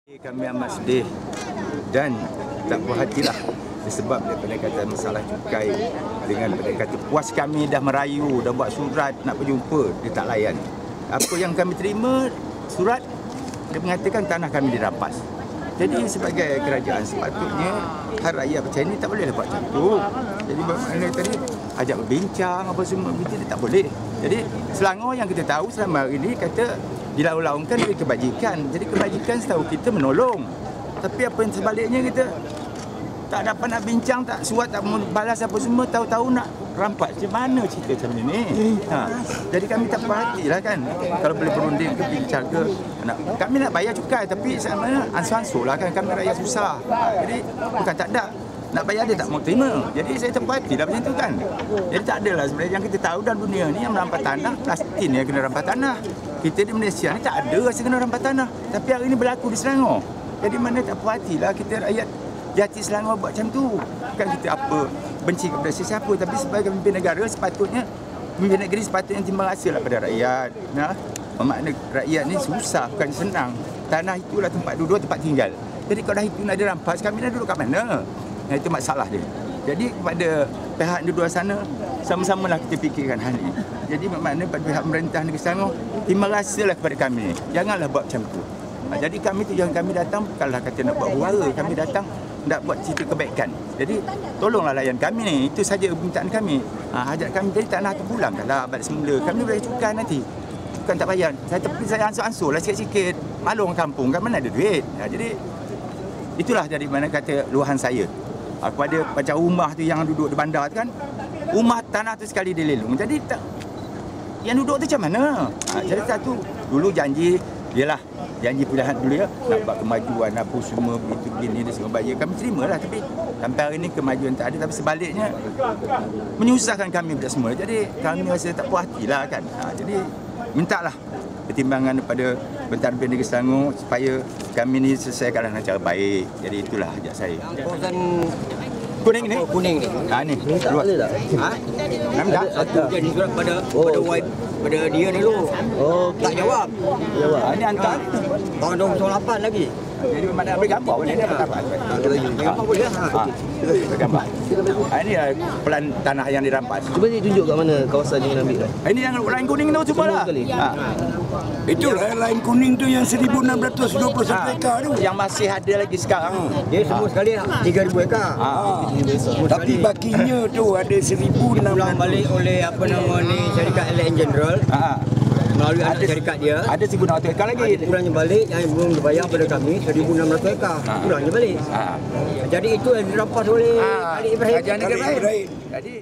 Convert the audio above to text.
Kami amat sedih dan tak puas hatilah disebab daripada kata masalah cukai dengan kata puas kami dah merayu, dah buat surat nak berjumpa, dia tak layan. Apa yang kami terima, surat dia mengatakan tanah kami dirampas. Jadi sebagai kerajaan sepatutnya hak rakyat macam ni tak boleh buat macam tu. Jadi bermakna tadi ajak berbincang apa semua begitu dia tak boleh. Jadi Selangor yang kita tahu selama hari ini kata dilaung-laungkan dari kebajikan. Jadi kebajikan setahu kita menolong. Tapi apa yang sebaliknya kita tak dapat nak bincang, tak suat, tak balas apa semua, tahu-tahu nak rampas. Macam mana cerita macam ni? Jadi kami tak perhatilah kan. Kalau boleh berunding ke bincang ke. Kami nak bayar cukai tapi sebenarnya ansur-ansur lah kan. Kami rakyat susah. Jadi bukan tak ada. Nak bayar dia tak mau terima. Jadi saya terpuhati lah macam tu kan. Jadi tak adalah sebenarnya yang kita tahu dalam dunia ni yang merampas tanah, plastik ni yang kena rampas tanah. Kita di Malaysia ni tak ada rasa kena rampas tanah. Tapi hari ini berlaku di Selangor. Jadi mana tak puhatilah kita rakyat jati Selangor buat macam tu. Bukan kita apa benci kepada sesiapa. Tapi sebagai pemimpin negara sepatutnya, pemimpin negeri sepatutnya timbang rasa lah pada rakyat. Bermakna rakyat ni susah, bukan senang. Tanah itulah tempat duduk, tempat tinggal. Jadi kalau dah itu nak dirampas, kami nak duduk kat mana? Itu masalah dia. Jadi kepada pihak di luar sana, sama-samalah kita fikirkan hal ini. Jadi bermakna pada pihak pemerintah negeri Selangor, timbang rasalah kepada kami. Janganlah buat macam tu. Jadi kami tu yang kami datang bukanlah kata nak buat huru-hara, kami datang nak buat cerita kebaikan. Jadi tolonglah layan kami ni. Itu saja permintaan kami. Hajat kami jadi tanah tu pulangkanlah balik semula. Kami boleh cukai nanti. Bukan tak bayar. Saya ansur-ansur lah sikit-sikit. Maklum kampung kan mana ada duit. Jadi itulah dari mana kata luahan saya. Kepada macam rumah tu yang duduk di bandar tu kan, rumah tanah tu sekali dilelong. Jadi tak, yang duduk tu macam mana? Jadi satu dulu janji, ialah janji pilihan dulu ya, nak buat kemajuan apa semua begitu begini dia semua bayar. Kami terimalah tapi sampai hari ini kemajuan tak ada, tapi sebaliknya menyusahkan kami budak semua. Jadi kami rasa tak puas hatilah kan. Jadi mintalah pertimbangan daripada Bentara Negeri Selangor supaya kami ni selesaikan dengan cara baik. Jadi itulah hajat saya. Kawasan Kuning ni? Kuning ni. Ni. Luas. Nampak? Satu jadi surat pada wife pada dia ni dulu. Tak jawab. Ini hantar Tahun 2008 lagi. jadi mana boleh gambar boleh dia dapat. Gambar boleh. Gambar. Ini pelan tanah yang dirampas. Cuba dia tunjuk kat mana kawasan yang ambil tu. Ini yang lain kuning tu cubalah. Itulah lain kuning tu yang 1621 ekar tu. Yang masih ada lagi sekarang. Dia semua sekali 3,000 ekar. Tapi bakinya tu ada 1,600. Pulang balik oleh apa nama ni syarikat LN General. Melalui ada syarikat dia. Ada 1,600 ekar lagi. Pulangnya balik yang belum dibayar pada kami 1,600 ekar. Pulangnya balik. Jadi itu yang dirampas oleh Ali Ibrahim. Kerajaan negara Ibrahim. Jadi